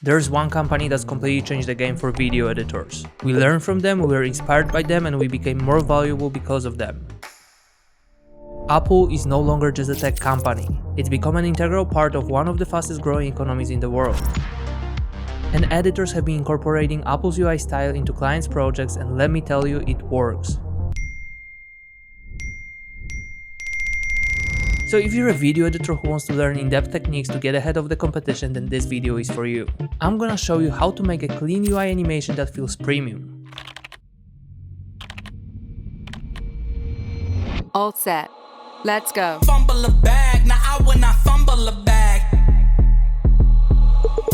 There's one company that's completely changed the game for video editors. We learned from them, we were inspired by them, and we became more valuable because of them. Apple is no longer just a tech company. It's become an integral part of one of the fastest growing economies in the world. And editors have been incorporating Apple's UI style into clients' projects, and let me tell you, it works. So if you're a video editor who wants to learn in-depth techniques to get ahead of the competition, then this video is for you. I'm gonna show you how to make a clean UI animation that feels premium. All set. Let's go. Fumble a bag, now I when I fumble a bag.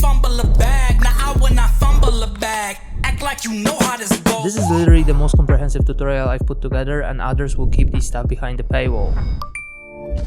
Fumble a bag, now I when I fumble a bag. Act like you know how this goes. This is literally the most comprehensive tutorial I've put together, and others will keep this stuff behind the paywall.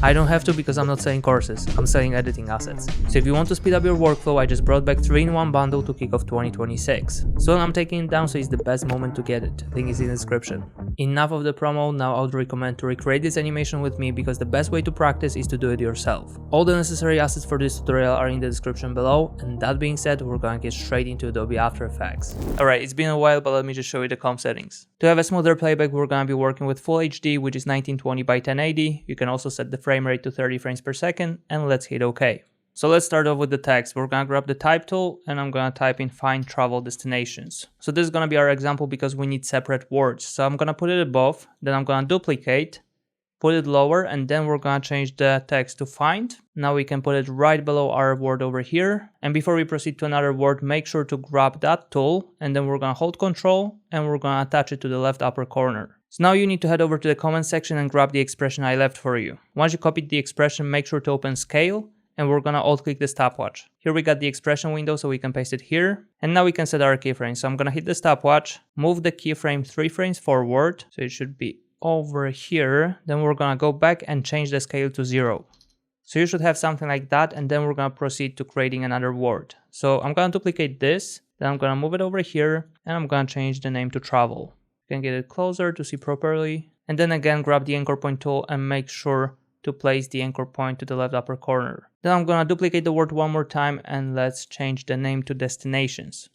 I don't have to because I'm not selling courses, I'm selling editing assets. So if you want to speed up your workflow, I just brought back 3-in-1 bundle to kick off 2026. So I'm taking it down, so it's the best moment to get it, link is in the description. Enough of the promo, now I would recommend to recreate this animation with me because the best way to practice is to do it yourself. All the necessary assets for this tutorial are in the description below, and that being said, we're gonna get straight into Adobe After Effects. Alright, it's been a while, but let me just show you the comp settings. To have a smoother playback, we're gonna be working with Full HD, which is 1920 by 1080. You can also set the frame rate to 30 frames per second, and let's hit OK. So let's start off with the text. We're gonna grab the type tool and I'm gonna type in find travel destinations. So this is gonna be our example because we need separate words. So I'm gonna put it above, then I'm gonna duplicate, put it lower, and then we're gonna change the text to find. Now we can put it right below our word over here. And before we proceed to another word, make sure to grab that tool, and then we're gonna hold Control and we're gonna attach it to the left upper corner. So now you need to head over to the comment section and grab the expression I left for you. Once you copied the expression, make sure to open Scale, and we're gonna alt click the stopwatch. Here we got the expression window, so we can paste it here. And now we can set our keyframe. So I'm gonna hit the stopwatch, move the keyframe 3 frames forward, so it should be over here. Then we're gonna go back and change the scale to 0. So you should have something like that, and then we're gonna proceed to creating another word. So I'm gonna duplicate this, then I'm gonna move it over here, and I'm gonna change the name to travel. You can get it closer to see properly. And then again, grab the anchor point tool and make sure to place the anchor point to the left upper corner. Then I'm gonna duplicate the word one more time, and let's change the name to destinations.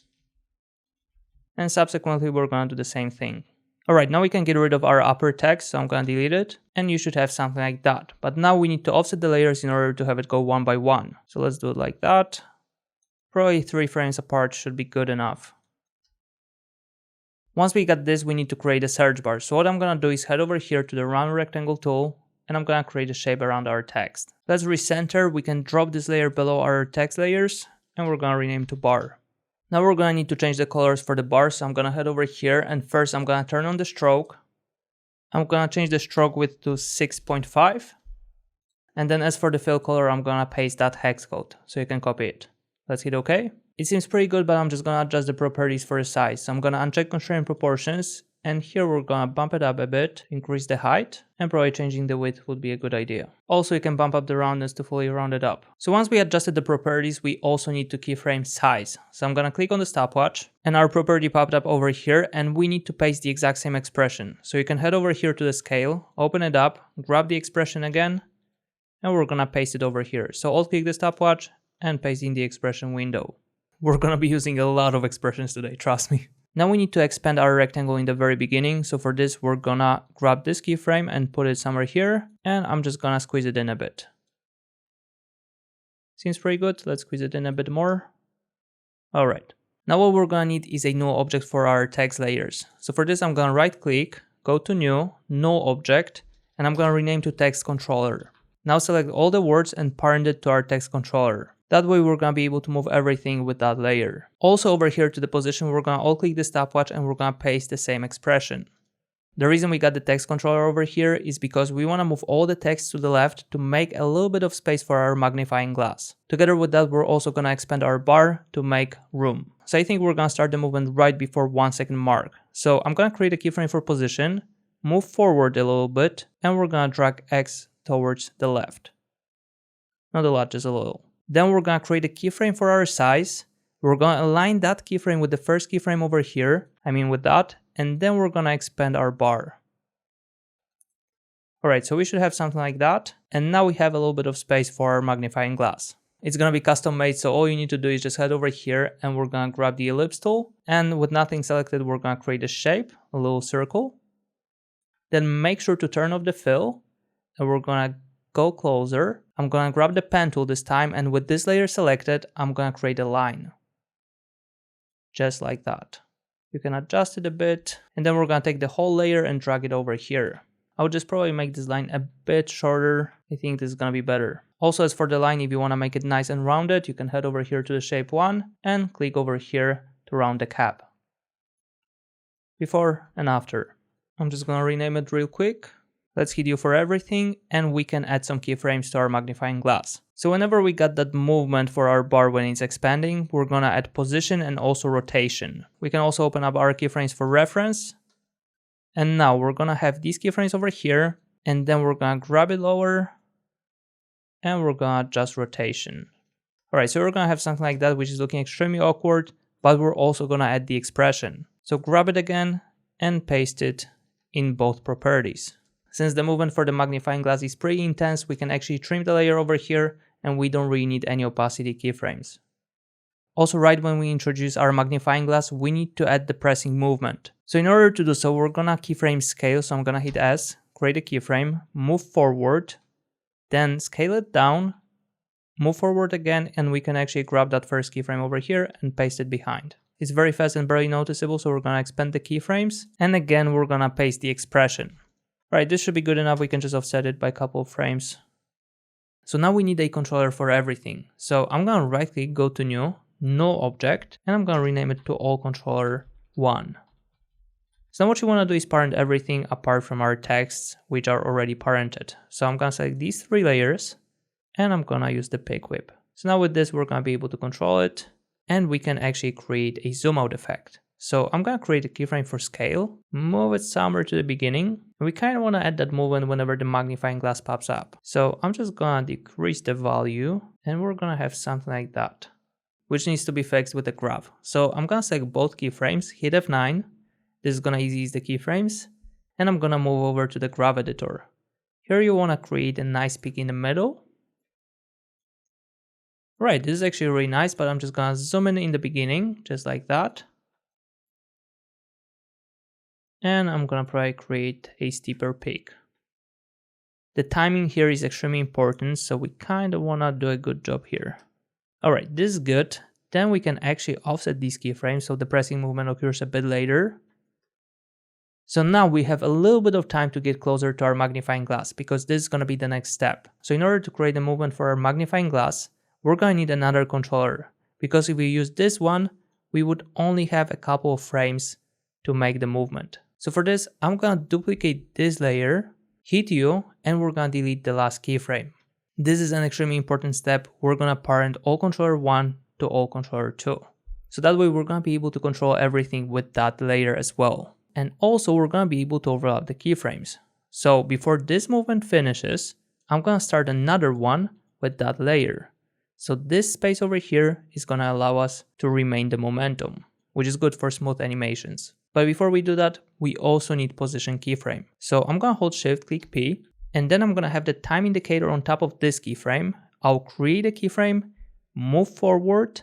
And subsequently, we're gonna do the same thing. Alright, now we can get rid of our upper text, so I'm gonna delete it, and you should have something like that. But now we need to offset the layers in order to have it go one by one. So let's do it like that. Probably 3 frames apart should be good enough. Once we got this, we need to create a search bar. So what I'm gonna do is head over here to the round rectangle tool, and I'm gonna create a shape around our text. Let's recenter. We can drop this layer below our text layers, and we're gonna rename to bar. Now we're gonna need to change the colors for the bar, so I'm gonna head over here, and first I'm gonna turn on the stroke. I'm gonna change the stroke width to 6.5. And then as for the fill color, I'm gonna paste that hex code, so you can copy it. Let's hit OK. It seems pretty good, but I'm just gonna adjust the properties for the size. So I'm gonna uncheck constraint proportions, and here we're gonna bump it up a bit, increase the height, and probably changing the width would be a good idea. Also, you can bump up the roundness to fully round it up. So once we adjusted the properties, we also need to keyframe size. So I'm gonna click on the stopwatch, and our property popped up over here, and we need to paste the exact same expression. So you can head over here to the scale, open it up, grab the expression again, and we're gonna paste it over here. So alt click the stopwatch and paste in the expression window. We're gonna be using a lot of expressions today, trust me. Now we need to expand our rectangle in the very beginning, so for this we're gonna grab this keyframe and put it somewhere here, and I'm just gonna squeeze it in a bit. Seems pretty good, let's squeeze it in a bit more. Alright, now what we're gonna need is a null object for our text layers. So for this I'm gonna right click, go to new, null object, and I'm gonna rename to text controller. Now select all the words and parent it to our text controller. That way we're gonna be able to move everything with that layer. Also over here to the position, we're gonna alt click the stopwatch and we're gonna paste the same expression. The reason we got the text controller over here is because we wanna move all the text to the left to make a little bit of space for our magnifying glass. Together with that, we're also gonna expand our bar to make room. So I think we're gonna start the movement right before 1 second mark. So I'm gonna create a keyframe for position, move forward a little bit, and we're gonna drag X towards the left. Not a lot, just a little. Then we're gonna create a keyframe for our size. We're gonna align that keyframe with the first keyframe over here, with that, and then we're gonna expand our bar. Alright, so we should have something like that, and now we have a little bit of space for our magnifying glass. It's gonna be custom made, so all you need to do is just head over here and we're gonna grab the ellipse tool, and with nothing selected, we're gonna create a shape, a little circle. Then make sure to turn off the fill, and we're gonna go closer. I'm gonna grab the pen tool this time, and with this layer selected, I'm gonna create a line. Just like that. You can adjust it a bit, and then we're gonna take the whole layer and drag it over here. I would just probably make this line a bit shorter. I think this is gonna be better. Also, as for the line, if you wanna make it nice and rounded, you can head over here to the shape 1 and click over here to round the cap. Before and after. I'm just gonna rename it real quick. Let's hit U for everything, and we can add some keyframes to our magnifying glass. So whenever we got that movement for our bar when it's expanding, we're gonna add position and also rotation. We can also open up our keyframes for reference. And now we're gonna have these keyframes over here, and then we're gonna grab it lower, and we're gonna adjust rotation. Alright, so we're gonna have something like that, which is looking extremely awkward, but we're also gonna add the expression. So grab it again and paste it in both properties. Since the movement for the magnifying glass is pretty intense, we can actually trim the layer over here, and we don't really need any opacity keyframes. Also, right when we introduce our magnifying glass, we need to add the pressing movement. So in order to do so, we're gonna keyframe scale. So I'm gonna hit S, create a keyframe, move forward, then scale it down, move forward again, and we can actually grab that first keyframe over here and paste it behind. It's very fast and barely noticeable, so we're gonna expand the keyframes, and again we're gonna paste the expression. Right, this should be good enough. We can just offset it by a couple of frames. So now we need a controller for everything. So I'm gonna right click, go to new, null object, and I'm gonna rename it to all controller 1. So now what you wanna do is parent everything apart from our texts, which are already parented. So I'm gonna select these 3 layers, and I'm gonna use the pick whip. So now with this, we're gonna be able to control it, and we can actually create a zoom out effect. So I'm gonna create a keyframe for scale, move it somewhere to the beginning. We kind of want to add that movement whenever the magnifying glass pops up. So I'm just gonna decrease the value, and we're gonna have something like that, which needs to be fixed with the graph. So I'm gonna select both keyframes, hit F9. This is gonna ease the keyframes, and I'm gonna move over to the graph editor. Here you wanna create a nice peak in the middle. Right, this is actually really nice, but I'm just gonna zoom in the beginning, just like that. And I'm gonna probably create a steeper peak. The timing here is extremely important, so we kind of wanna do a good job here. Alright, this is good. Then we can actually offset these keyframes so the pressing movement occurs a bit later. So now we have a little bit of time to get closer to our magnifying glass, because this is gonna be the next step. So in order to create a movement for our magnifying glass, we're gonna need another controller, because if we use this one, we would only have a couple of frames to make the movement. So for this, I'm gonna duplicate this layer, hit U, and we're gonna delete the last keyframe. This is an extremely important step. We're gonna parent all controller 1 to all controller 2. So that way we're gonna be able to control everything with that layer as well. And also we're gonna be able to overlap the keyframes. So before this movement finishes, I'm gonna start another one with that layer. So this space over here is gonna allow us to remain the momentum, which is good for smooth animations. But before we do that, we also need position keyframe. So I'm gonna hold Shift, click P, and then I'm gonna have the time indicator on top of this keyframe. I'll create a keyframe, move forward,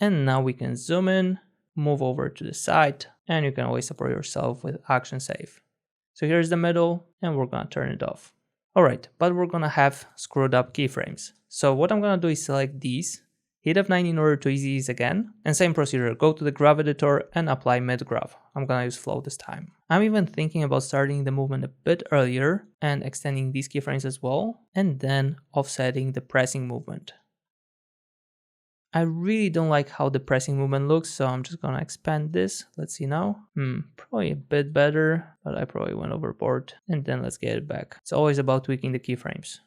and now we can zoom in, move over to the side, and you can always support yourself with action save. So here's the middle, and we're gonna turn it off. Alright, but we're gonna have screwed up keyframes. So what I'm gonna do is select these, hit F9 in order to ease these again, and same procedure, go to the graph editor and apply mid-graph. I'm gonna use flow this time. I'm even thinking about starting the movement a bit earlier and extending these keyframes as well, and then offsetting the pressing movement. I really don't like how the pressing movement looks, so I'm just gonna expand this. Let's see now. Probably a bit better, but I probably went overboard. And then let's get it back. It's always about tweaking the keyframes.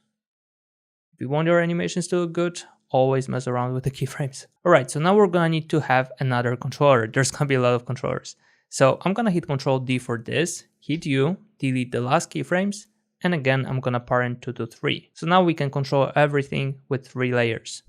If you want your animations to look good, always mess around with the keyframes. Alright, so now we're gonna need to have another controller. There's gonna be a lot of controllers. So I'm gonna hit Ctrl D for this, hit U, delete the last keyframes, and again I'm gonna parent 2 to 3. So now we can control everything with 3 layers.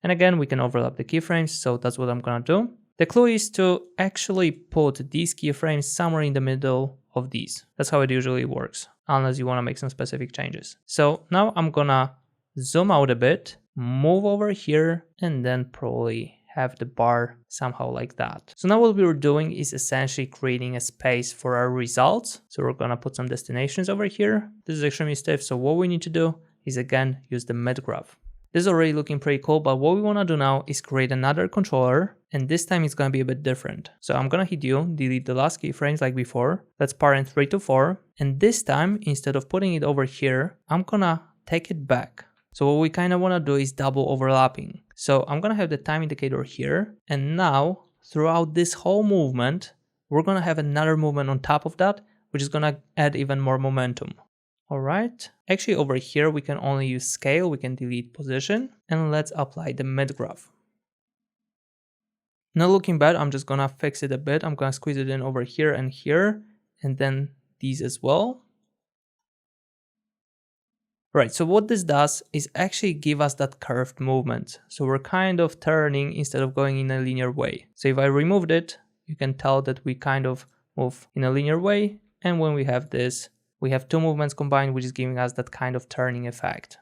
And again, we can overlap the keyframes, so that's what I'm gonna do. The clue is to actually put these keyframes somewhere in the middle of these. That's how it usually works, unless you wanna make some specific changes. So now I'm gonna zoom out a bit, move over here, and then probably have the bar somehow like that. So now what we were doing is essentially creating a space for our results. So we're gonna put some destinations over here. This is extremely stiff, so what we need to do is again use the mid graph. This is already looking pretty cool, but what we wanna do now is create another controller, and this time it's gonna be a bit different. So I'm gonna hit U, delete the last keyframes like before. Let's parent 3 to 4, and this time instead of putting it over here, I'm gonna take it back. So what we kind of want to do is double overlapping. So I'm going to have the time indicator here. And now throughout this whole movement, we're going to have another movement on top of that, which is going to add even more momentum. All right. Actually over here, we can only use scale. We can delete position, and let's apply the mid graph. Not looking bad. I'm just going to fix it a bit. I'm going to squeeze it in over here, and then these as well. Right, so what this does is actually give us that curved movement. So we're kind of turning instead of going in a linear way. So if I removed it, you can tell that we kind of move in a linear way. And when we have this, we have two movements combined, which is giving us that kind of turning effect.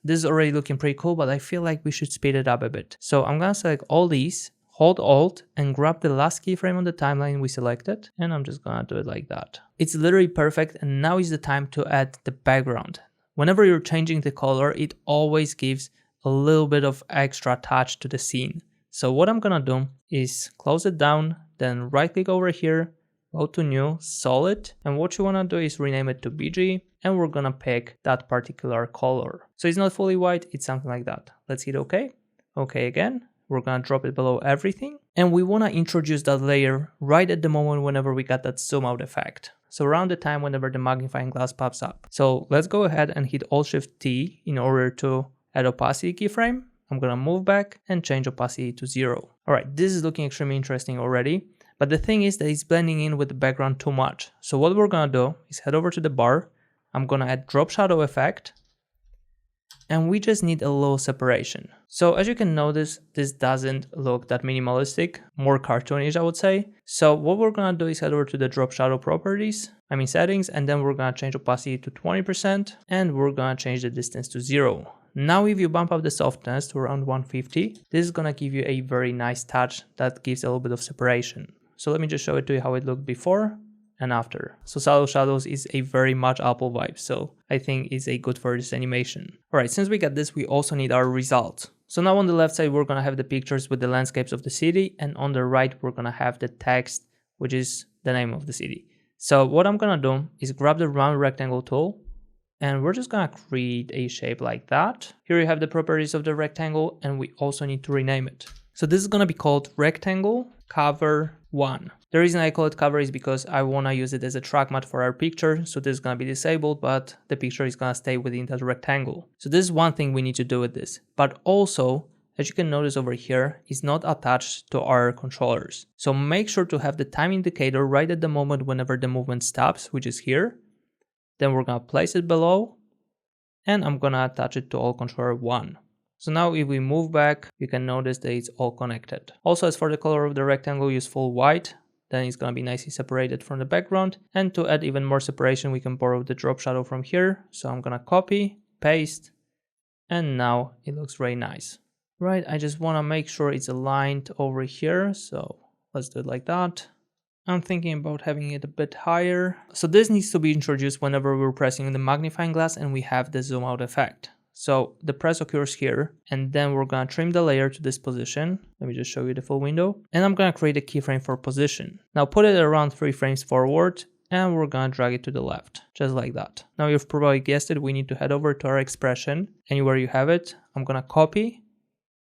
This is already looking pretty cool, but I feel like we should speed it up a bit. So I'm gonna select all these, hold Alt, and grab the last keyframe on the timeline we selected, and I'm just gonna do it like that. It's literally perfect, and now is the time to add the background. Whenever you're changing the color, it always gives a little bit of extra touch to the scene. So what I'm gonna do is close it down, then right click over here, go to New, Solid, and what you wanna do is rename it to BG, and we're gonna pick that particular color. So it's not fully white, it's something like that. Let's hit OK. OK again. We're gonna drop it below everything, and we wanna introduce that layer right at the moment whenever we got that zoom out effect. So around the time whenever the magnifying glass pops up. So let's go ahead and hit Alt-Shift-T in order to add opacity keyframe. I'm gonna move back and change opacity to 0. All right, this is looking extremely interesting already, but the thing is that it's blending in with the background too much. So what we're gonna do is head over to the bar. I'm gonna add drop shadow effect, and we just need a little separation. So as you can notice, this doesn't look that minimalistic, more cartoonish I would say. So what we're gonna do is head over to the drop shadow properties, settings, and then we're gonna change opacity to 20%, and we're gonna change the distance to 0. Now if you bump up the softness to around 150, this is gonna give you a very nice touch that gives a little bit of separation. So let me just show it to you how it looked before and after. So Subtle Shadows is a very much Apple vibe, so I think it's a good for this animation. Alright, since we got this, we also need our result. So now on the left side, we're gonna have the pictures with the landscapes of the city, and on the right, we're gonna have the text, which is the name of the city. So what I'm gonna do is grab the round rectangle tool, and we're just gonna create a shape like that. Here you have the properties of the rectangle, and we also need to rename it. So this is gonna be called Rectangle Cover 1. The reason I call it cover is because I want to use it as a track matte for our picture, so this is going to be disabled, but the picture is going to stay within that rectangle. So this is one thing we need to do with this, but also, as you can notice over here, it's not attached to our controllers. So make sure to have the time indicator right at the moment whenever the movement stops, which is here. Then we're going to place it below, and I'm going to attach it to all controller 1. So now if we move back, you can notice that it's all connected. Also, as for the color of the rectangle, use full white. Then it's gonna be nicely separated from the background. And to add even more separation, we can borrow the drop shadow from here. So I'm gonna copy, paste, and now it looks very nice. Right, I just wanna make sure it's aligned over here. So let's do it like that. I'm thinking about having it a bit higher. So this needs to be introduced whenever we're pressing the magnifying glass and we have the zoom out effect. So the press occurs here, and then we're gonna trim the layer to this position. Let me just show you the full window. And I'm gonna create a keyframe for position. Now put it around 3 frames forward, and we're gonna drag it to the left, just like that. Now you've probably guessed it, we need to head over to our expression. Anywhere you have it, I'm gonna copy,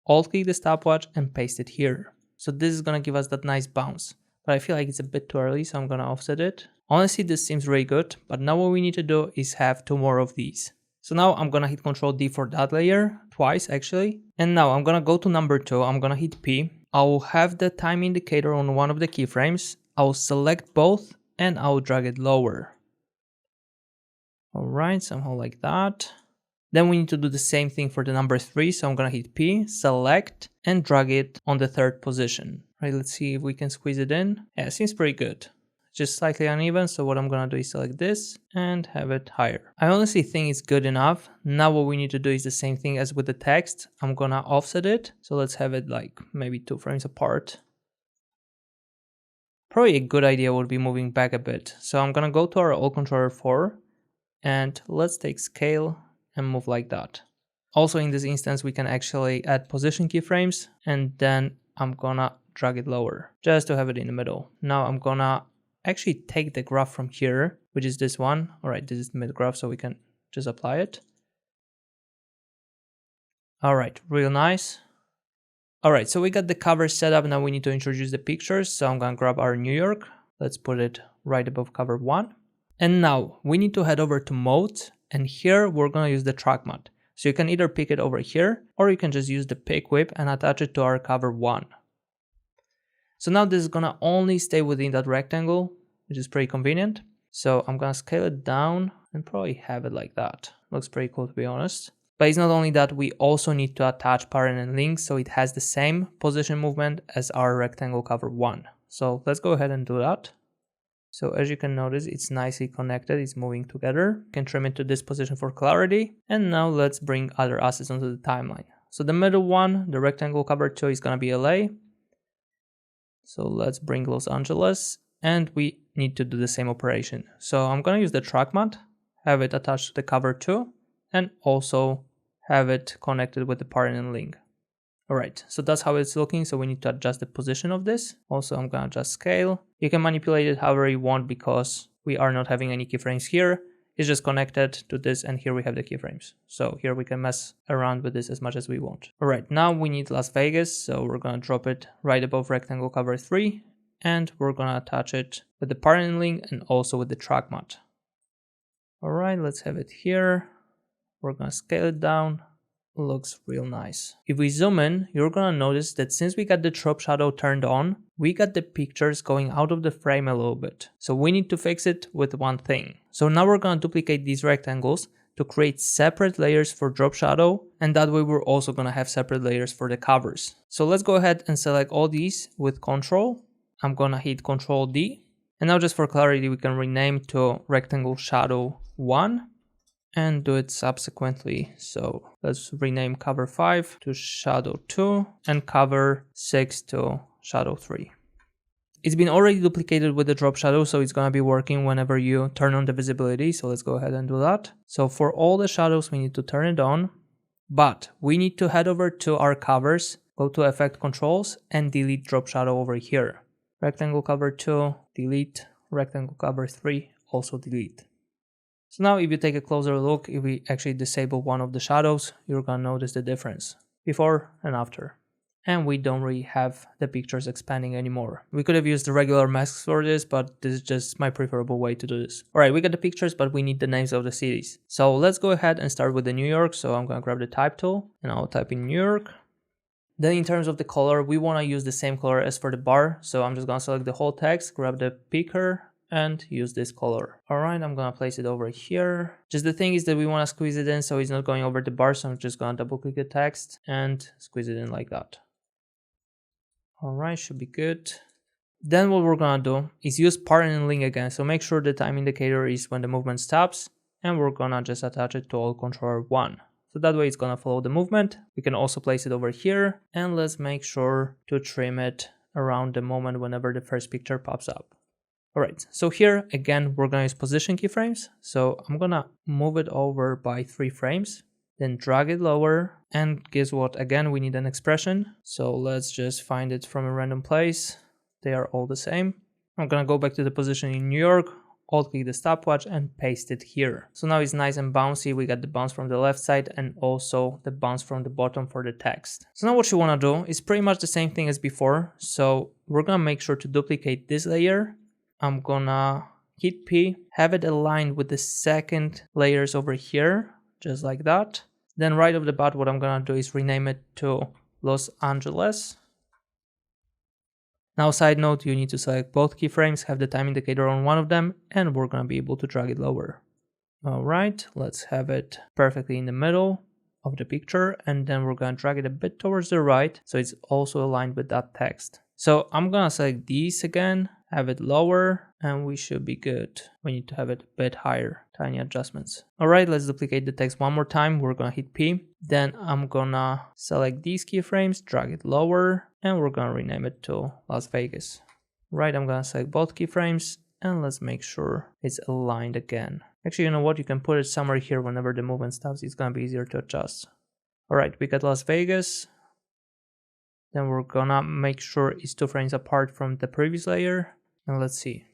Alt-click the stopwatch, and paste it here. So this is gonna give us that nice bounce. But I feel like it's a bit too early, so I'm gonna offset it. Honestly, this seems really good, but now what we need to do is have 2 more of these. So now I'm gonna hit Ctrl D for that layer, twice actually. And now I'm gonna go to number 2, I'm gonna hit P. I will have the time indicator on one of the keyframes. I will select both and I will drag it lower. Alright, somehow like that. Then we need to do the same thing for the number 3, so I'm gonna hit P, select, and drag it on the 3rd position. Right, let's see if we can squeeze it in. Yeah, it seems pretty good. just slightly uneven. So what I'm gonna do is select this and have it higher. I honestly think it's good enough. Now what we need to do is the same thing as with the text. I'm gonna offset it. So let's have it like maybe 2 frames apart. Probably a good idea would be moving back a bit. So I'm gonna go to our alt controller 4 and let's take scale and move like that. Also in this instance, we can actually add position keyframes, and then I'm gonna drag it lower just to have it in the middle. Now I'm gonna actually take the graph from here, which is this one. All right, this is the mid graph, so we can just apply it. All right, real nice. All right, so we got the cover set up. Now we need to introduce the pictures. So I'm gonna grab our New York. Let's put it right above cover 1. And now we need to head over to mode, and here we're gonna use the track matte. So you can either pick it over here, or you can just use the pick whip and attach it to our cover 1. So now this is gonna only stay within that rectangle, which is pretty convenient. So I'm gonna scale it down and probably have it like that. Looks pretty cool, to be honest. But it's not only that, we also need to attach parent and link so it has the same position movement as our rectangle cover 1. So let's go ahead and do that. So as you can notice, it's nicely connected, it's moving together. You can trim it to this position for clarity. And now let's bring other assets onto the timeline. So the middle one, the rectangle cover 2, is gonna be LA. So let's bring Los Angeles, and we need to do the same operation. So I'm gonna use the track matte, have it attached to the cover 2, and also have it connected with the parent and link. Alright, so that's how it's looking. So we need to adjust the position of this. Also, I'm gonna adjust scale. You can manipulate it however you want because we are not having any keyframes here. It's just connected to this, and here we have the keyframes. So here we can mess around with this as much as we want. Alright, now we need Las Vegas. So we're gonna drop it right above rectangle cover 3, and we're gonna attach it with the parent and link and also with the track matte. Alright, let's have it here. We're gonna scale it down. Looks real nice. If we zoom in, you're gonna notice that since we got the drop shadow turned on, we got the pictures going out of the frame a little bit. So we need to fix it with one thing. So now we're gonna duplicate these rectangles to create separate layers for drop shadow, and that way we're also gonna have separate layers for the covers. So let's go ahead and select all these with Control. I'm gonna hit Control D, and now just for clarity, we can rename to rectangle shadow 1. And do it subsequently. So let's rename cover 5 to shadow 2 and cover 6 to shadow 3. It's been already duplicated with the drop shadow, so it's gonna be working whenever you turn on the visibility. So let's go ahead and do that. So for all the shadows, we need to turn it on, but we need to head over to our covers, go to Effect Controls, and delete drop shadow over here. Rectangle cover 2, delete. Rectangle cover 3, also delete. So now if you take a closer look, if we actually disable one of the shadows, you're gonna notice the difference before and after. And we don't really have the pictures expanding anymore. We could have used the regular masks for this, but this is just my preferable way to do this. Alright, we got the pictures, but we need the names of the cities. So let's go ahead and start with the New York. So I'm gonna grab the type tool and I'll type in New York. Then in terms of the color, we wanna use the same color as for the bar. So I'm just gonna select the whole text, grab the picker, and use this color. Alright, I'm gonna place it over here. Just the thing is that we wanna squeeze it in so it's not going over the bar, so I'm just gonna double click the text and squeeze it in like that. Alright, should be good. Then what we're gonna do is use parent and link again, so make sure the time indicator is when the movement stops, and we're gonna just attach it to alt controller 1. So that way it's gonna follow the movement. We can also place it over here, and let's make sure to trim it around the moment whenever the first picture pops up. Alright, so here again we're gonna use position keyframes. So I'm gonna move it over by 3 frames, then drag it lower, and guess what, again we need an expression. So let's just find it from a random place. They are all the same. I'm gonna go back to the position in New York, alt click the stopwatch and paste it here. So now it's nice and bouncy. We got the bounce from the left side and also the bounce from the bottom for the text. So now what you wanna do is pretty much the same thing as before. So we're gonna make sure to duplicate this layer. I'm gonna hit P, have it aligned with the second layers over here, just like that. Then right off the bat, what I'm gonna do is rename it to Los Angeles. Now side note, you need to select both keyframes, have the time indicator on one of them, and we're gonna be able to drag it lower. Alright, let's have it perfectly in the middle of the picture, and then we're gonna drag it a bit towards the right, so it's also aligned with that text. So I'm gonna select these again, have it lower, and we should be good. We need to have it a bit higher, tiny adjustments. Alright, let's duplicate the text one more time. We're gonna hit P. Then I'm gonna select these keyframes, drag it lower, and we're gonna rename it to Las Vegas. Right, I'm gonna select both keyframes, and let's make sure it's aligned again. Actually, you know what? You can put it somewhere here whenever the movement stops. It's gonna be easier to adjust. Alright, we got Las Vegas. Then we're gonna make sure it's 2 frames apart from the previous layer. And let's see.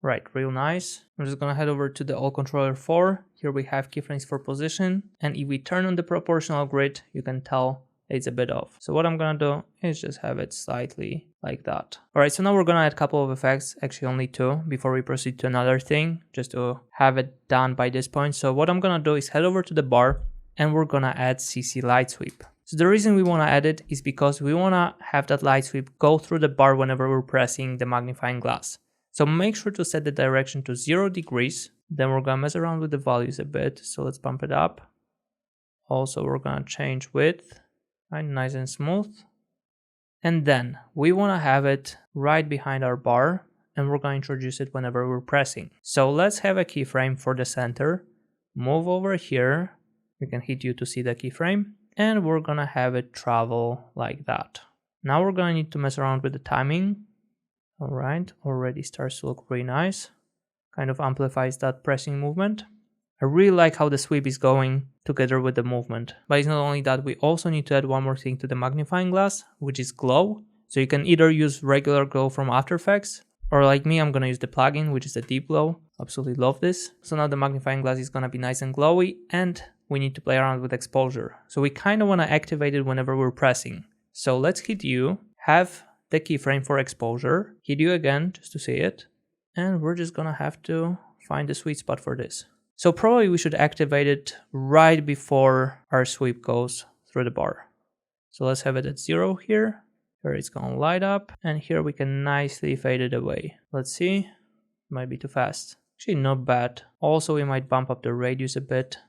Right, real nice. I'm just gonna head over to the All Controller 4. Here we have keyframes for position. And if we turn on the proportional grid, you can tell it's a bit off. So what I'm gonna do is just have it slightly like that. Alright, so now we're gonna add a couple of effects, actually only 2, before we proceed to another thing, just to have it done by this point. So what I'm gonna do is head over to the bar, and we're gonna add CC light sweep. So the reason we wanna add it is because we wanna have that light sweep go through the bar whenever we're pressing the magnifying glass. So make sure to set the direction to 0 degrees. Then we're gonna mess around with the values a bit. So let's bump it up. Also, we're gonna change width, right, nice and smooth. And then we wanna have it right behind our bar, and we're gonna introduce it whenever we're pressing. So let's have a keyframe for the center. Move over here. We can hit U to see the keyframe, and we're gonna have it travel like that. Now we're gonna need to mess around with the timing. Alright, already starts to look really nice. Kind of amplifies that pressing movement. I really like how the sweep is going together with the movement. But it's not only that, we also need to add one more thing to the magnifying glass, which is glow. So you can either use regular glow from After Effects, or like me, I'm gonna use the plugin, which is the deep glow. Absolutely love this. So now the magnifying glass is gonna be nice and glowy, and we need to play around with exposure. So we kind of wanna activate it whenever we're pressing. So let's hit U, have the keyframe for exposure, hit U again just to see it, and we're just gonna have to find the sweet spot for this. So probably we should activate it right before our sweep goes through the bar. So let's have it at 0 here. Here it's gonna light up, and here we can nicely fade it away. Let's see, might be too fast. Actually not bad. Also we might bump up the radius a bit.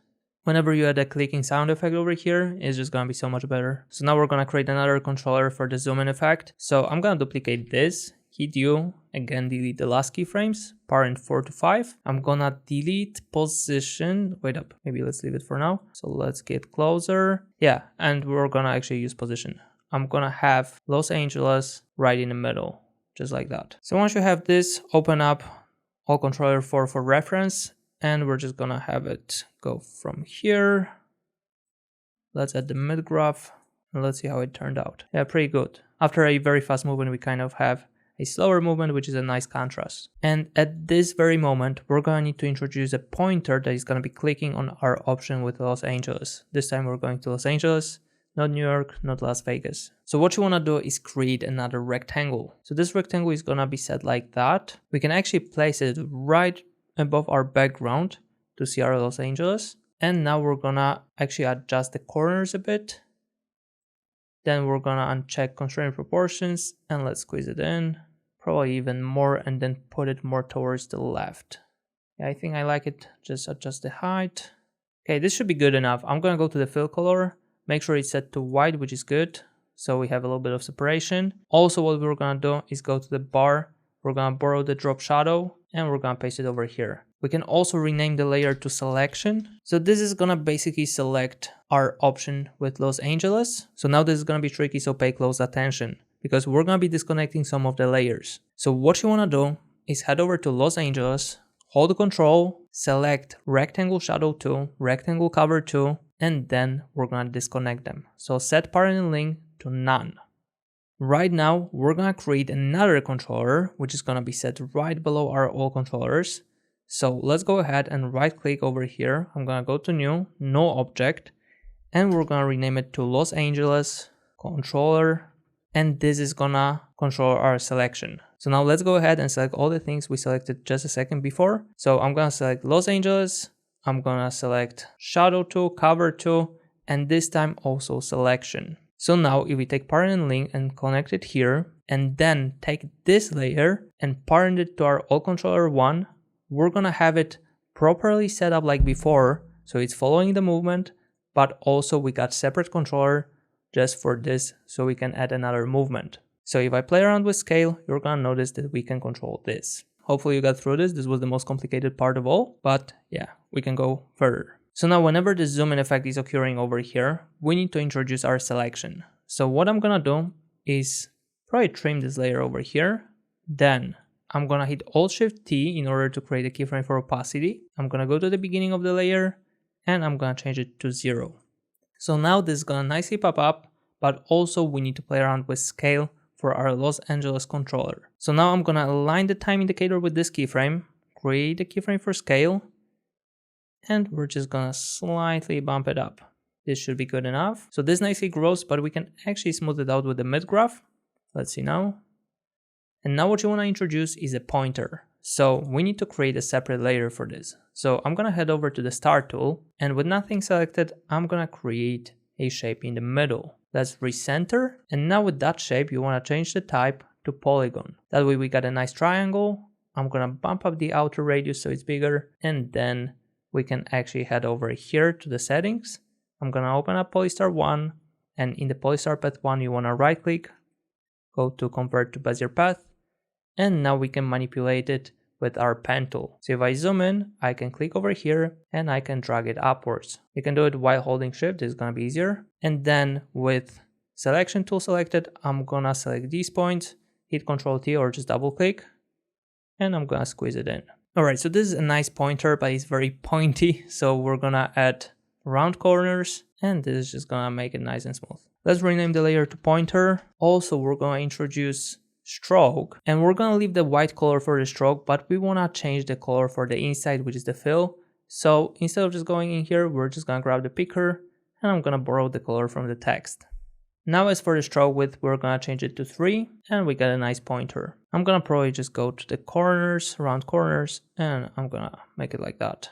Whenever you add a clicking sound effect over here, it's just gonna be so much better. So now we're gonna create another controller for the zoom in effect. So I'm gonna duplicate this, hit U, again delete the last keyframes, parent 4 to 5. I'm gonna delete position, wait up, maybe let's leave it for now. So let's get closer. Yeah, and we're gonna actually use position. I'm gonna have Los Angeles right in the middle, just like that. So once you have this, open up All Controller 4 for reference. And we're just gonna have it go from here. Let's add the mid graph and let's see how it turned out. Yeah, pretty good. After a very fast movement, we kind of have a slower movement, which is a nice contrast. And at this very moment, we're gonna need to introduce a pointer that is gonna be clicking on our option with Los Angeles. This time we're going to Los Angeles, not New York, not Las Vegas. So what you wanna do is create another rectangle. So this rectangle is gonna be set like that. We can actually place it right above our background to see our Los Angeles. And now we're gonna actually adjust the corners a bit. Then we're gonna uncheck constraint proportions and let's squeeze it in. Probably even more, and then put it more towards the left. Yeah, I think I like it. Just adjust the height. Okay, this should be good enough. I'm gonna go to the fill color, make sure it's set to white, which is good. So we have a little bit of separation. Also, what we're gonna do is go to the bar. We're gonna borrow the drop shadow and we're gonna paste it over here. We can also rename the layer to selection. So this is gonna basically select our option with Los Angeles. So now this is gonna be tricky, so pay close attention because we're gonna be disconnecting some of the layers. So what you wanna do is head over to Los Angeles, hold Control, select Rectangle Shadow Tool, Rectangle Cover Tool, and then we're gonna disconnect them. So set parent link to none. Right now, we're gonna create another controller, which is gonna be set right below our all controllers. So let's go ahead and right click over here. I'm gonna go to new, no object, and we're gonna rename it to Los Angeles controller. And this is gonna control our selection. So now let's go ahead and select all the things we selected just a second before. So I'm gonna select Los Angeles. I'm gonna select shadow tool, cover tool, and this time also selection. So now if we take parent link and connect it here, and then take this layer and parent it to our all controller 1, we're gonna have it properly set up like before. So it's following the movement, but also we got separate controller just for this, so we can add another movement. So if I play around with scale, you're gonna notice that we can control this. Hopefully you got through this. This was the most complicated part of all, but yeah, we can go further. So now whenever the zoom in effect is occurring over here, we need to introduce our selection. So what I'm gonna do is probably trim this layer over here. Then I'm gonna hit Alt-Shift-T in order to create a keyframe for opacity. I'm gonna go to the beginning of the layer and I'm gonna change it to 0. So now this is gonna nicely pop up, but also we need to play around with scale for our Los Angeles controller. So now I'm gonna align the time indicator with this keyframe, create a keyframe for scale, and we're just gonna slightly bump it up. This should be good enough. So this nicely grows, but we can actually smooth it out with the mid graph. Let's see now. And now what you wanna introduce is a pointer. So we need to create a separate layer for this. So I'm gonna head over to the Start tool, and with nothing selected, I'm gonna create a shape in the middle. Let's recenter, and now with that shape you want to change the type to polygon. That way we got a nice triangle. I'm gonna bump up the outer radius so it's bigger, and then we can actually head over here to the settings. I'm gonna open up Polystar 1, and in the Polystar Path 1 you want to right click, go to Convert to Bezier Path, and now we can manipulate it with our pen tool. So if I zoom in, I can click over here and I can drag it upwards. You can do it while holding shift, it's gonna be easier. And then with selection tool selected, I'm gonna select these points, hit Ctrl T or just double click, and I'm gonna squeeze it in. Alright, so this is a nice pointer, but it's very pointy. So we're gonna add round corners, and this is just gonna make it nice and smooth. Let's rename the layer to pointer. Also, we're gonna introduce stroke, and we're gonna leave the white color for the stroke, but we wanna change the color for the inside, which is the fill. So instead of just going in here, we're just gonna grab the picker and I'm gonna borrow the color from the text. Now as for the stroke width, we're gonna change it to 3 and we got a nice pointer. I'm gonna probably just go to the corners, round corners, and I'm gonna make it like that.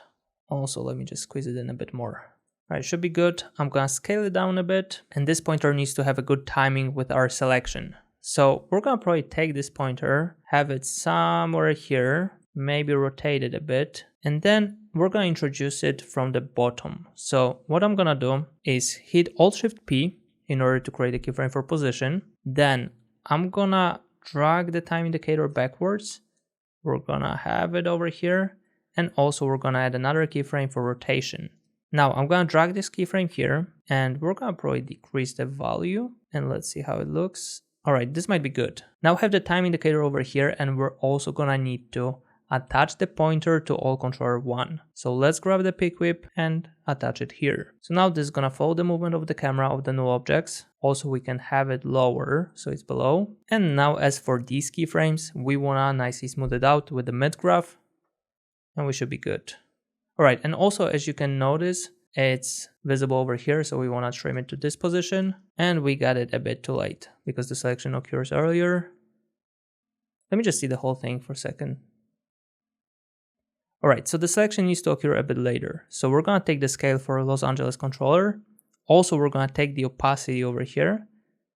Also, let me just squeeze it in a bit more. Alright, should be good. I'm gonna scale it down a bit, and this pointer needs to have a good timing with our selection. So we're gonna probably take this pointer, have it somewhere here, maybe rotate it a bit, and then we're gonna introduce it from the bottom. So what I'm gonna do is hit Alt-Shift-P in order to create a keyframe for position. Then I'm gonna drag the time indicator backwards. We're gonna have it over here, and also we're gonna add another keyframe for rotation. Now I'm gonna drag this keyframe here, and we're gonna probably decrease the value, and let's see how it looks. Alright, this might be good. Now we have the time indicator over here, and we're also gonna need to attach the pointer to all controller 1. So let's grab the pick whip and attach it here. So now this is gonna follow the movement of the camera of the null objects. Also we can have it lower, so it's below. And now as for these keyframes, we wanna nicely smooth it out with the mid graph, and we should be good. Alright, and also as you can notice, it's visible over here, so we want to trim it to this position, and we got it a bit too late because the selection occurs earlier. Let me just see the whole thing for a second. Alright, so the selection needs to occur a bit later. So we're gonna take the scale for Los Angeles controller. Also, we're gonna take the opacity over here,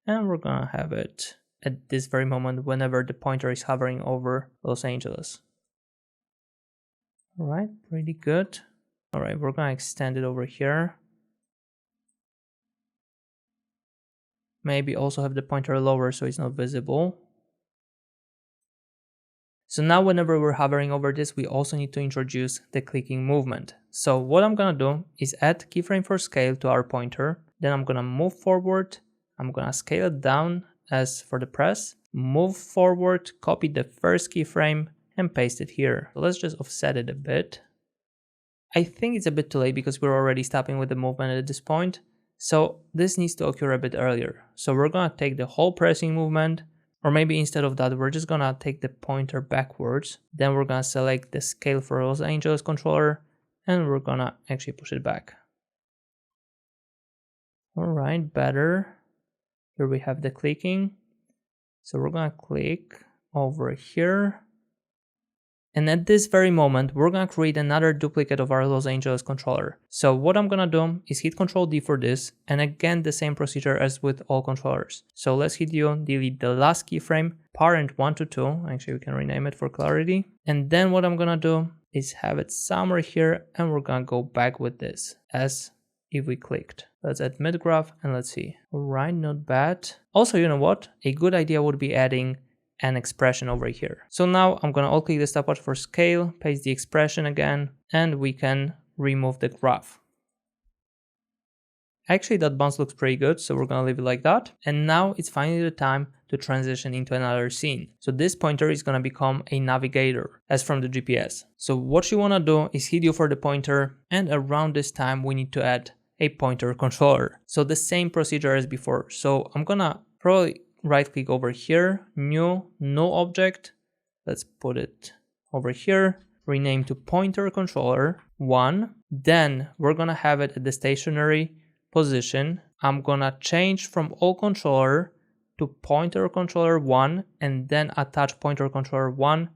and we're gonna have it at this very moment whenever the pointer is hovering over Los Angeles. Alright, pretty good. Alright, we're gonna extend it over here. Maybe also have the pointer lower so it's not visible. So now whenever we're hovering over this, we also need to introduce the clicking movement. So what I'm gonna do is add keyframe for scale to our pointer. Then I'm gonna move forward. I'm gonna scale it down as for the press. Move forward, copy the first keyframe and paste it here. So let's just offset it a bit. I think it's a bit too late because we're already stopping with the movement at this point. So this needs to occur a bit earlier. So we're gonna take the whole pressing movement, or maybe instead of that, we're just gonna take the pointer backwards. Then we're gonna select the scale for Los Angeles controller, and we're gonna actually push it back. Alright, better. Here we have the clicking. So we're gonna click over here. And at this very moment, we're gonna create another duplicate of our Los Angeles controller. So what I'm gonna do is hit Ctrl D for this, and again the same procedure as with all controllers. So let's hit U, delete the last keyframe, parent 1 to 2, actually we can rename it for clarity. And then what I'm gonna do is have it somewhere here, and we're gonna go back with this as if we clicked. Let's add mid-graph and let's see. Alright, not bad. Also, you know what? A good idea would be adding an expression over here. So now I'm gonna alt click the stopwatch for scale, paste the expression again, and we can remove the graph. Actually, that bounce looks pretty good, so we're gonna leave it like that. And now it's finally the time to transition into another scene. So this pointer is gonna become a navigator, as from the GPS. So what you wanna do is hit U for the pointer, and around this time we need to add a pointer controller. So the same procedure as before. So I'm gonna probably right click over here, new, no object. Let's put it over here, rename to pointer controller 1. Then we're gonna have it at the stationary position. I'm gonna change from all controller to pointer controller 1 and then attach pointer controller 1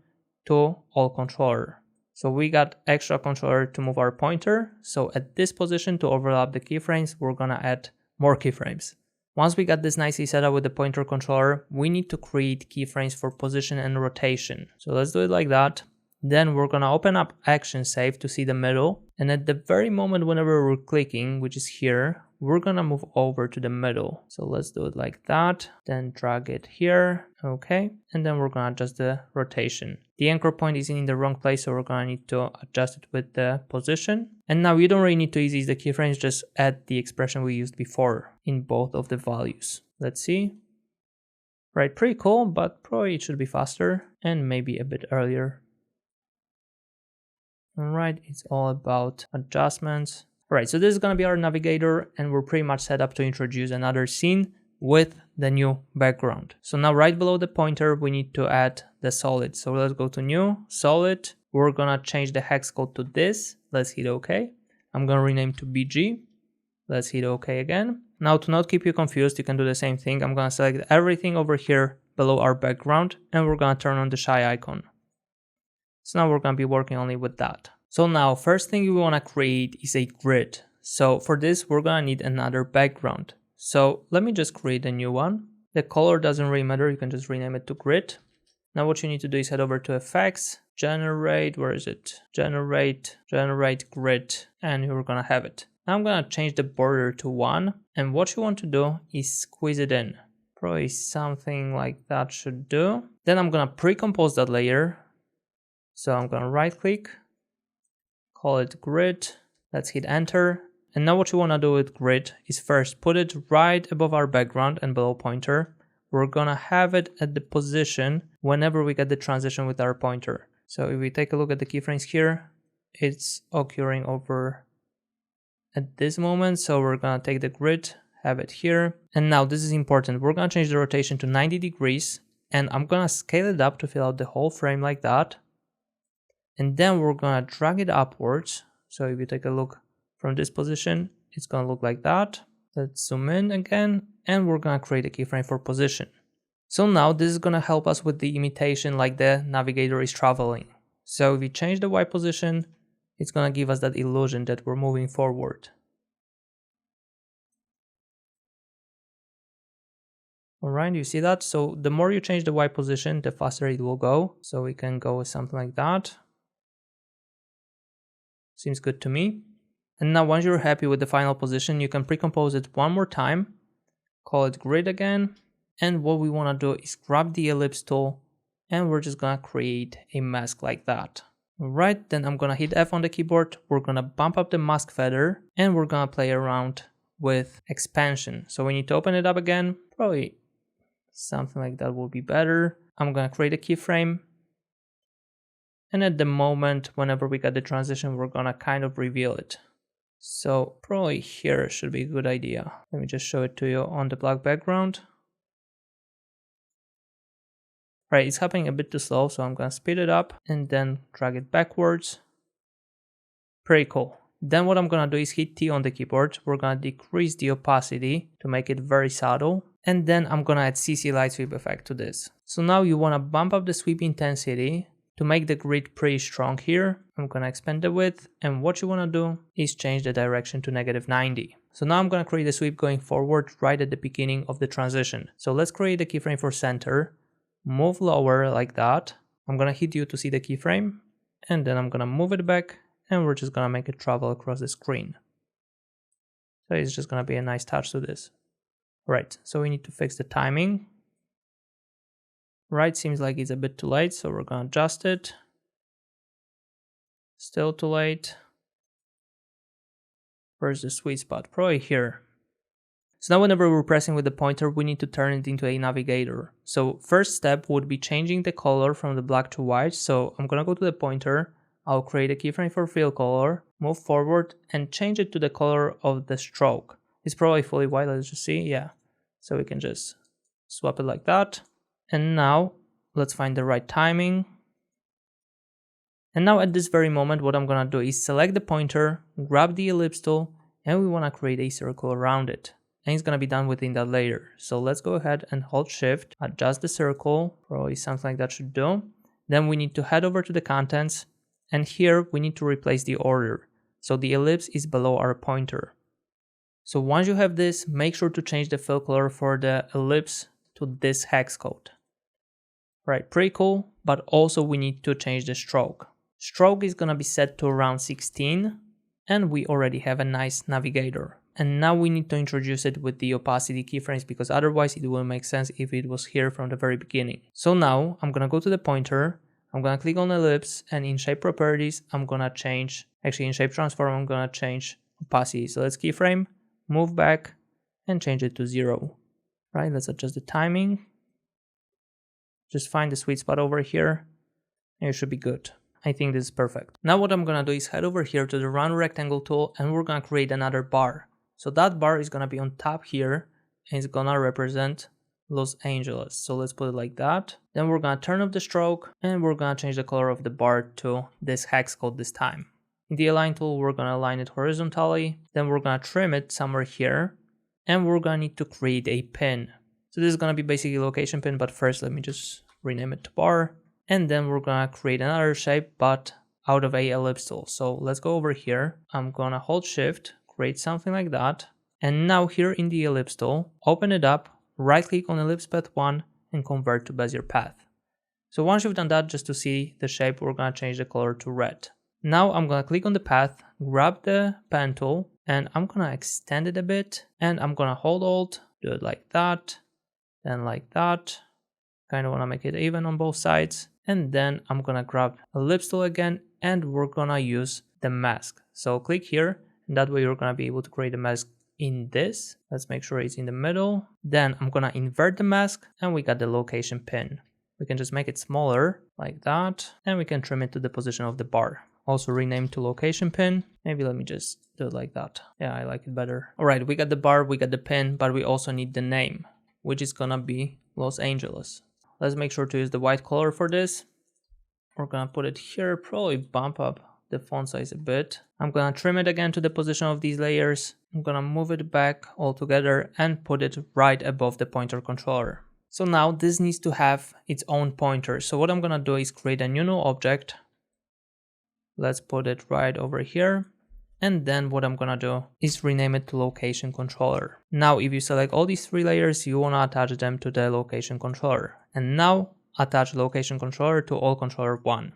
to all controller. So we got extra controller to move our pointer. So at this position, to overlap the keyframes, we're gonna add more keyframes. Once we got this nicely set up with the pointer controller, we need to create keyframes for position and rotation. So let's do it like that. Then we're gonna open up action save to see the middle. And at the very moment whenever we're clicking, which is here, we're gonna move over to the middle. So let's do it like that, then drag it here, okay. And then we're gonna adjust the rotation. The anchor point is in the wrong place, so we're gonna need to adjust it with the position. And now you don't really need to ease the keyframes, just add the expression we used before in both of the values. Let's see. Right, pretty cool, but probably it should be faster and maybe a bit earlier. Alright, it's all about adjustments. Alright, so this is gonna be our navigator and we're pretty much set up to introduce another scene with the new background. So now right below the pointer, we need to add the solid. So let's go to new, solid. We're gonna change the hex code to this. Let's hit OK. I'm gonna rename to BG. Let's hit OK again. Now to not keep you confused, you can do the same thing. I'm gonna select everything over here below our background and we're gonna turn on the shy icon. So now we're gonna be working only with that. So now first thing we wanna create is a grid. So for this, we're gonna need another background. So let me just create a new one. The color doesn't really matter, you can just rename it to grid. Now what you need to do is head over to effects, generate, where is it? Generate grid, and we're gonna have it. Now I'm gonna change the border to 1, and what you want to do is squeeze it in. Probably something like that should do. Then I'm gonna pre-compose that layer. So I'm gonna right click, call it grid, let's hit enter. And now what you wanna do with grid is first put it right above our background and below pointer. We're gonna have it at the position whenever we get the transition with our pointer. So if we take a look at the keyframes here, it's occurring over at this moment. So we're gonna take the grid, have it here. And now this is important. We're gonna change the rotation to 90 degrees and I'm gonna scale it up to fill out the whole frame like that. And then we're gonna drag it upwards. So if you take a look from this position, it's gonna look like that. Let's zoom in again, and we're gonna create a keyframe for position. So now this is gonna help us with the imitation like the navigator is traveling. So if we change the Y position, it's gonna give us that illusion that we're moving forward. Alright, you see that? So the more you change the Y position, the faster it will go. So we can go with something like that. Seems good to me. And now once you're happy with the final position, you can pre-compose it one more time, call it grid again. And what we want to do is grab the ellipse tool and we're just gonna create a mask like that. Alright, then I'm gonna hit F on the keyboard. We're gonna bump up the mask feather and we're gonna play around with expansion. So we need to open it up again. Probably something like that will be better. I'm gonna create a keyframe. And at the moment, whenever we get the transition, we're gonna kind of reveal it. So probably here should be a good idea. Let me just show it to you on the black background. Right, it's happening a bit too slow, so I'm gonna speed it up and then drag it backwards. Pretty cool. Then what I'm gonna do is hit T on the keyboard. We're gonna decrease the opacity to make it very subtle. And then I'm gonna add CC light sweep effect to this. So now you wanna bump up the sweep intensity to make the grid pretty strong here. I'm gonna expand the width, and what you wanna do is change the direction to -90. So now I'm gonna create a sweep going forward right at the beginning of the transition. So let's create a keyframe for center, move lower like that. I'm gonna hit U to see the keyframe, and then I'm gonna move it back, and we're just gonna make it travel across the screen. So it's just gonna be a nice touch to this. Right, so we need to fix the timing. Right, seems like it's a bit too late, so we're gonna adjust it. Still too late. Where's the sweet spot? Probably here. So now whenever we're pressing with the pointer, we need to turn it into a navigator. So first step would be changing the color from the black to white. So I'm gonna go to the pointer, I'll create a keyframe for fill color, move forward and change it to the color of the stroke. It's probably fully white, let's just see, yeah. So we can just swap it like that. And now let's find the right timing. And now at this very moment, what I'm gonna do is select the pointer, grab the ellipse tool, and we wanna create a circle around it. And it's gonna be done within that layer. So let's go ahead and hold shift, adjust the circle, probably something like that should do. Then we need to head over to the contents, and here we need to replace the order. So the ellipse is below our pointer. So once you have this, make sure to change the fill color for the ellipse to this hex code. Right, pretty cool, but also we need to change the stroke. Stroke is gonna be set to around 16, and we already have a nice navigator. And now we need to introduce it with the opacity keyframes because otherwise it wouldn't make sense if it was here from the very beginning. So now I'm gonna go to the pointer, I'm gonna click on ellipse, and in shape properties, I'm gonna change, actually in shape transform, I'm gonna change opacity. So let's keyframe, move back, and change it to 0. Right, let's adjust the timing. Just find the sweet spot over here, and it should be good. I think this is perfect. Now what I'm gonna do is head over here to the round rectangle tool, and we're gonna create another bar. So that bar is gonna be on top here, and it's gonna represent Los Angeles. So let's put it like that. Then we're gonna turn up the stroke, and we're gonna change the color of the bar to this hex code this time. In the align tool, we're gonna align it horizontally. Then we're gonna trim it somewhere here, and we're gonna need to create a pin. So this is gonna be basically location pin, but first let me just rename it to bar. And then we're gonna create another shape, but out of a ellipse tool. So let's go over here. I'm gonna hold shift, create something like that. And now here in the ellipse tool, open it up, right click on ellipse path 1 and convert to Bezier path. So once you've done that, just to see the shape, we're gonna change the color to red. Now I'm gonna click on the path, grab the pen tool, and I'm gonna extend it a bit, and I'm gonna hold Alt, do it like that, then like that. Kind of wanna make it even on both sides. And then I'm gonna grab ellipse tool again, and we're gonna use the mask. So click here, and that way you're gonna be able to create a mask in this. Let's make sure it's in the middle. Then I'm gonna invert the mask, and we got the location pin. We can just make it smaller like that, and we can trim it to the position of the bar. Also rename to location pin. Maybe let me just do it like that. Yeah, I like it better. All right, we got the bar, we got the pin, but we also need the name, which is gonna be Los Angeles. Let's make sure to use the white color for this. We're gonna put it here, probably bump up the font size a bit. I'm gonna trim it again to the position of these layers. I'm gonna move it back all together and put it right above the pointer controller. So now this needs to have its own pointer. So what I'm gonna do is create a new null object. Let's put it right over here. And then what I'm gonna do is rename it to location controller. Now, if you select all these 3 layers, you wanna attach them to the location controller. And now attach location controller to all controller 1.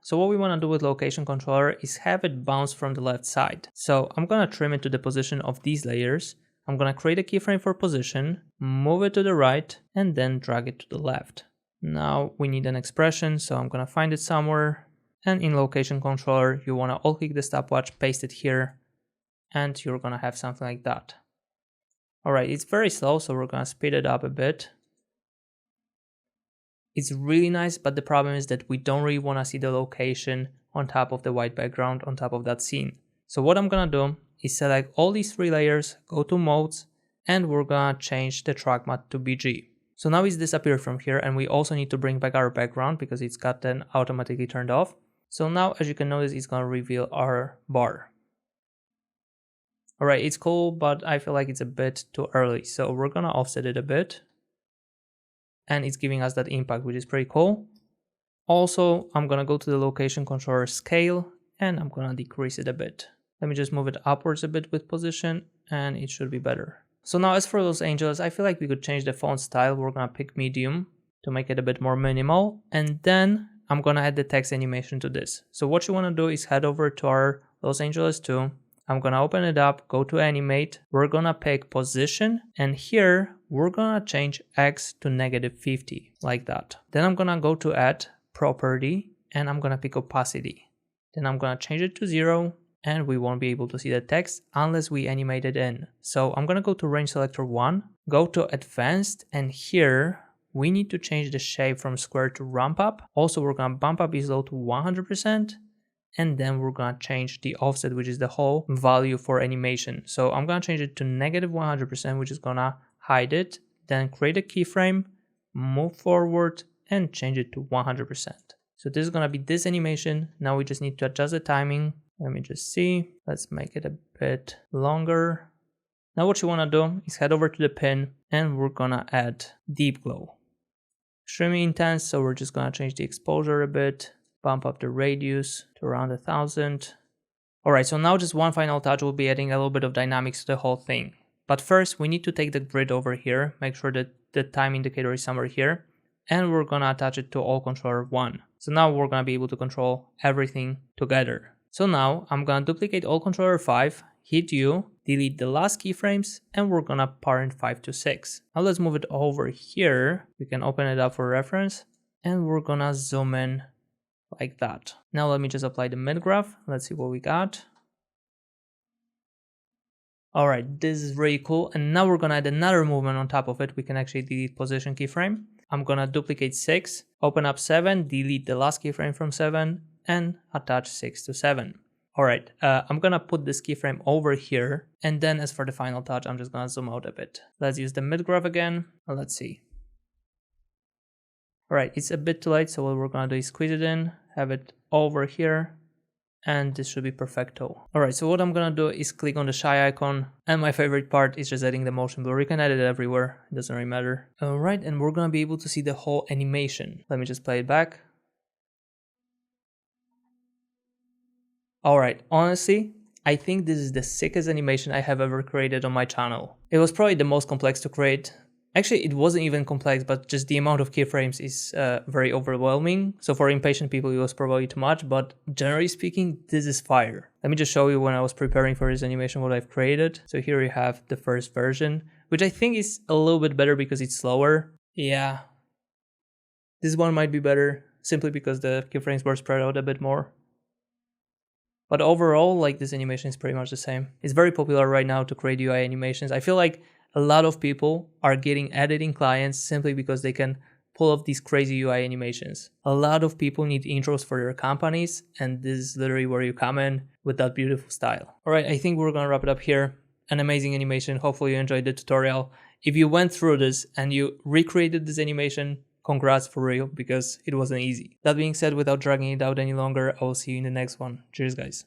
So what we wanna do with location controller is have it bounce from the left side. So I'm gonna trim it to the position of these layers. I'm gonna create a keyframe for position, move it to the right, and then drag it to the left. Now we need an expression, so I'm gonna find it somewhere. And in location controller, you wanna alt click the stopwatch, paste it here, and you're gonna have something like that. All right, it's very slow, so we're gonna speed it up a bit. It's really nice, but the problem is that we don't really wanna see the location on top of the white background on top of that scene. So what I'm gonna do is select all these 3 layers, go to modes, and we're gonna change the track matte to BG. So now it's disappeared from here, and we also need to bring back our background because it's gotten automatically turned off. So now, as you can notice, it's gonna reveal our bar. All right, it's cool, but I feel like it's a bit too early. So we're gonna offset it a bit. And it's giving us that impact, which is pretty cool. Also, I'm gonna go to the location controller scale, and I'm gonna decrease it a bit. Let me just move it upwards a bit with position, and it should be better. So now as for Los Angeles, I feel like we could change the font style. We're gonna pick medium to make it a bit more minimal. And then I'm gonna add the text animation to this. So what you wanna do is head over to our Los Angeles 2, I'm gonna open it up, go to animate, we're gonna pick position, and here we're gonna change X to -50, like that. Then I'm gonna go to add property, and I'm gonna pick opacity. Then I'm gonna change it to 0, and we won't be able to see the text unless we animate it in. So I'm gonna go to range selector 1, go to advanced, and here we need to change the shape from square to ramp up. Also, we're gonna bump up ease load to 100%, and then we're gonna change the offset, which is the whole value for animation. So I'm gonna change it to -100%, which is gonna hide it, then create a keyframe, move forward, and change it to 100%. So this is gonna be this animation. Now we just need to adjust the timing. Let me just see. Let's make it a bit longer. Now what you wanna do is head over to the pin, and we're gonna add deep glow. Extremely intense, so we're just gonna change the exposure a bit, bump up the radius to around 1000. Alright, so now just one final touch, will be adding a little bit of dynamics to the whole thing. But first we need to take the grid over here, make sure that the time indicator is somewhere here, and we're gonna attach it to all controller 1. So now we're gonna be able to control everything together. So now I'm gonna duplicate all controller 5, hit U, delete the last keyframes, and we're gonna parent 5 to 6. Now let's move it over here. We can open it up for reference, and we're gonna zoom in like that. Now let me just apply the mid graph. Let's see what we got. Alright, this is really cool. And now we're gonna add another movement on top of it. We can actually delete position keyframe. I'm gonna duplicate 6, open up 7, delete the last keyframe from 7, and attach 6 to 7. Alright, I'm gonna put this keyframe over here, and then as for the final touch, I'm just gonna zoom out a bit. Let's use the mid graph again. Let's see. Alright, it's a bit too late, so what we're gonna do is squeeze it in, have it over here, and this should be perfecto. Alright, so what I'm gonna do is click on the shy icon, and my favorite part is just adding the motion blur. You can add it everywhere, it doesn't really matter. Alright, and we're gonna be able to see the whole animation. Let me just play it back. Alright, honestly, I think this is the sickest animation I have ever created on my channel. It was probably the most complex to create. Actually, it wasn't even complex, but just the amount of keyframes is very overwhelming. So for impatient people, it was probably too much, but generally speaking, this is fire. Let me just show you when I was preparing for this animation what I've created. So here you have the first version, which I think is a little bit better because it's slower. Yeah, this one might be better simply because the keyframes were spread out a bit more. But overall, like, this animation is pretty much the same. It's very popular right now to create UI animations. I feel like a lot of people are getting editing clients simply because they can pull off these crazy UI animations. A lot of people need intros for their companies, and this is literally where you come in with that beautiful style. Alright, I think we're gonna wrap it up here. An amazing animation. Hopefully you enjoyed the tutorial. If you went through this and you recreated this animation, congrats for real, because it wasn't easy. That being said, without dragging it out any longer, I will see you in the next one. Cheers, guys.